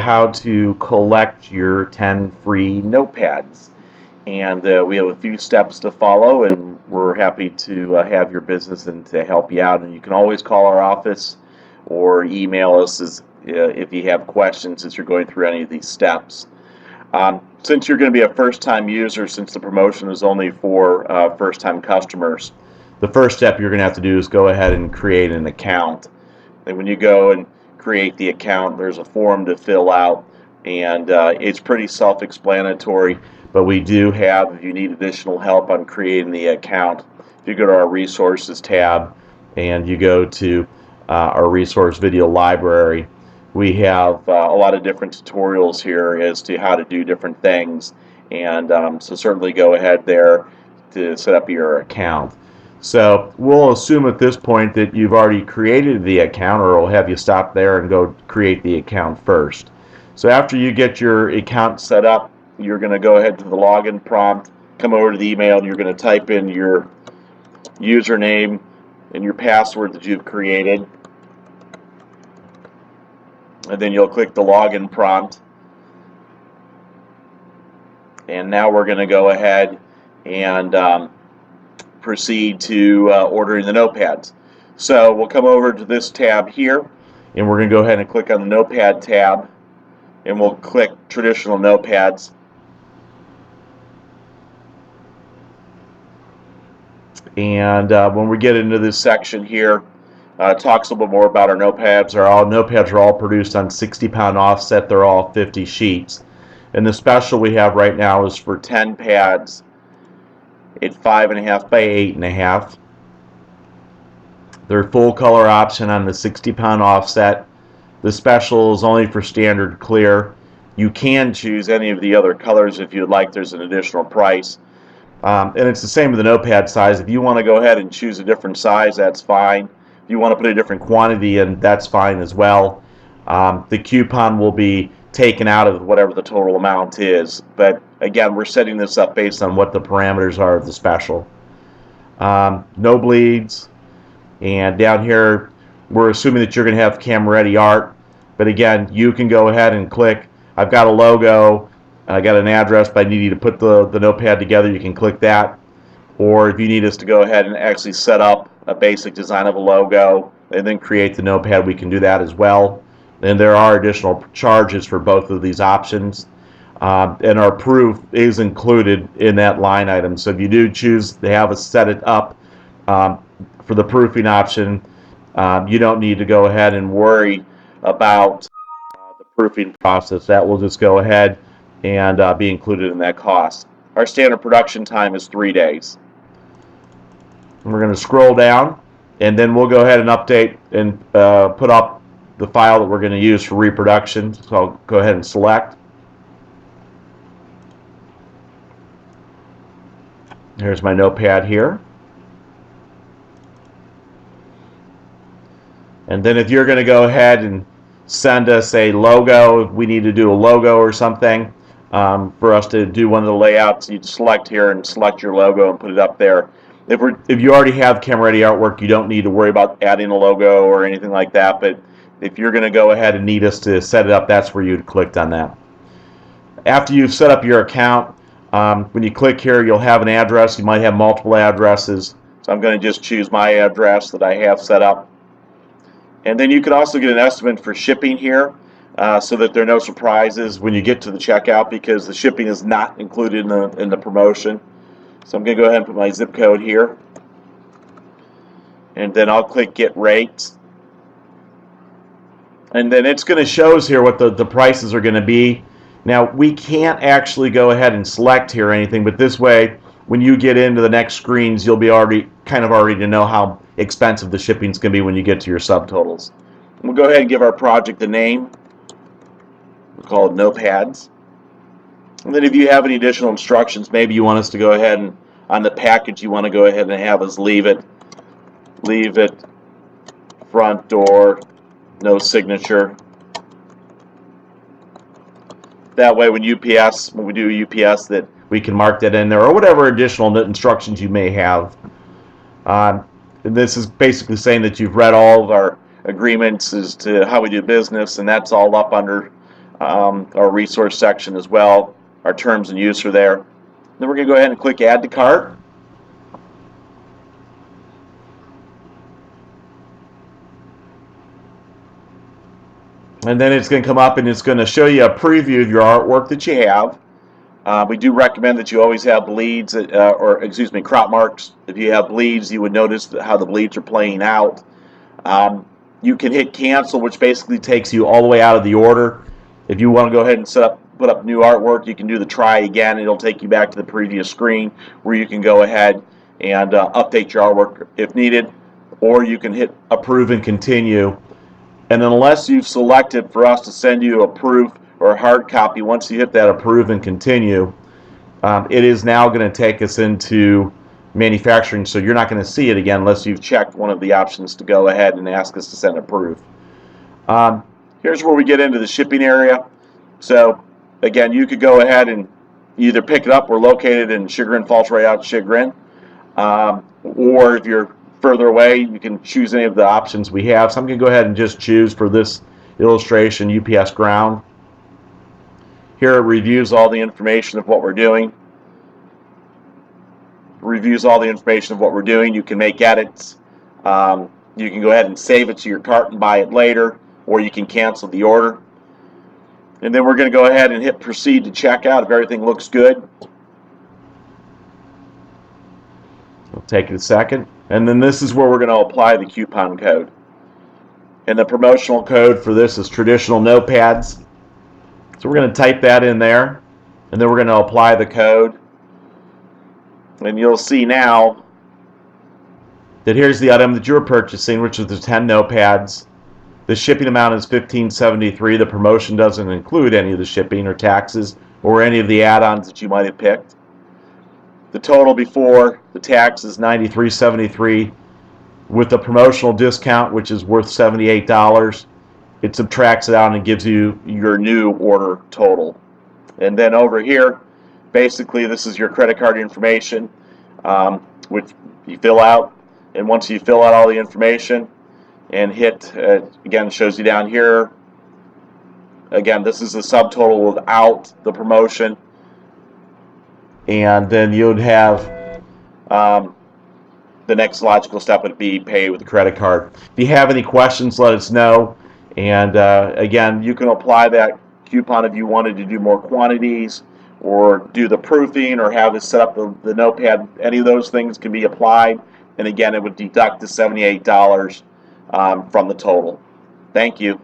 how to collect your 10 free notepads. And we have a few steps to follow, and we're happy to have your business and to help you out. And you can always call our office or email us if you have questions as you're going through any of these steps. Since you're going to be a first-time user, since the promotion is only for first-time customers, the first step you're going to have to do is go ahead and create an account. And when you go and create the account, there's a form to fill out, and it's pretty self-explanatory, but we do have, if you need additional help on creating the account, if you go to our resources tab and you go to our resource video library, we have a lot of different tutorials here as to how to do different things, and so certainly go ahead there to set up your account. So we'll assume at this point that you've already created the account, or we'll have you stop there and go create the account first. So after you get your account set up, you're going to go ahead to the login prompt, come over to the email, and you're going to type in your username and your password that you've created. And then you'll click the login prompt. And now we're going to go ahead and proceed to ordering the notepads. So we'll come over to this tab here, and we're going to go ahead and click on the Notepad tab, and we'll click traditional notepads. And when we get into this section here, it talks a little bit more about our notepads. Notepads are all produced on 60-pound offset. They're all 50 sheets. And the special we have right now is for 10 pads at 5.5 by 8.5. They're full color option on the 60-pound offset. The special is only for standard clear. You can choose any of the other colors if you'd like. There's an additional price. And it's the same with the notepad size. If you want to go ahead and choose a different size, that's fine. If you want to put a different quantity in, that's fine as well. The coupon will be taken out of whatever the total amount is. But again, we're setting this up based on what the parameters are of the special. No bleeds. And down here, we're assuming that you're going to have camera ready art. But again, you can go ahead and click. I've got a logo. I got an address, but I need you to put the notepad together. You can click that. Or if you need us to go ahead and actually set up a basic design of a logo and then create the notepad, we can do that as well. And there are additional charges for both of these options. And our proof is included in that line item. So if you do choose to have us set it up for the proofing option, you don't need to go ahead and worry about the proofing process. That will just go ahead and be included in that cost. Our standard production time is 3 days. And we're going to scroll down, and then we'll go ahead and update and put up the file that we're going to use for reproduction. So I'll go ahead and select. Here's my notepad here. And then if you're going to go ahead and send us a logo, if we need to do a logo or something, for us to do one of the layouts, you select here and select your logo and put it up there. If you already have camera ready artwork, you don't need to worry about adding a logo or anything like that. But if you're going to go ahead and need us to set it up, that's where you'd click on that. After you've set up your account, when you click here, you'll have an address. You might have multiple addresses. So I'm going to just choose my address that I have set up. And then you can also get an estimate for shipping here, so that there are no surprises when you get to the checkout, because the shipping is not included in the promotion. So I'm going to go ahead and put my zip code here. And then I'll click Get Rates. And then it's going to show us here what the prices are going to be. Now, we can't actually go ahead and select here or anything, but this way, when you get into the next screens, you'll be already to know how expensive the shipping's going to be when you get to your subtotals. We'll go ahead and give our project a name. We'll call it Notepads. And then if you have any additional instructions, maybe you want us to go ahead and on the package, you want to go ahead and have us leave it front door, no signature. That way when we do UPS, that we can mark that in there, or whatever additional instructions you may have. And this is basically saying that you've read all of our agreements as to how we do business, and that's all up under our resource section as well. Our terms and use are there. Then we're going to go ahead and click Add to Cart. And then it's going to come up and it's going to show you a preview of your artwork that you have. We do recommend that you always have bleeds, crop marks. If you have bleeds, you would notice how the bleeds are playing out. You can hit cancel, which basically takes you all the way out of the order. If you want to go ahead and put up new artwork, you can do the try again. It'll take you back to the previous screen where you can go ahead and update your artwork if needed, or you can hit approve and continue. And unless you've selected for us to send you a proof or a hard copy, once you hit that approve and continue, it is now going to take us into manufacturing, so you're not going to see it again unless you've checked one of the options to go ahead and ask us to send a proof. Here's where we get into the shipping area. So again, you could go ahead and either pick it up. We're located in Chagrin Falls, right out Chagrin, or if you're further away, you can choose any of the options we have. So I'm going to go ahead and just choose for this illustration UPS ground. Here it reviews all the information of what we're doing. You can make edits. You can go ahead and save it to your cart and buy it later, or you can cancel the order. And then we're going to go ahead and hit proceed to checkout if everything looks good. It'll take a second. And then this is where we're going to apply the coupon code. And the promotional code for this is traditional Notepads. So we're going to type that in there, and then we're going to apply the code. And you'll see now that here's the item that you're purchasing, which is the 10 Notepads. The shipping amount is $15.73. The promotion doesn't include any of the shipping or taxes or any of the add-ons that you might have picked. The total before the tax is $93.73. With the promotional discount, which is worth $78, it subtracts it out and gives you your new order total. And then over here, basically this is your credit card information, which you fill out. And once you fill out all the information and hit, again, it shows you down here. Again, this is the subtotal without the promotion. And then you'd have the next logical step would be pay with a credit card. If you have any questions, let us know. And again, you can apply that coupon if you wanted to do more quantities or do the proofing or have this set up the Notepad. Any of those things can be applied. And again, it would deduct the $78 from the total. Thank you.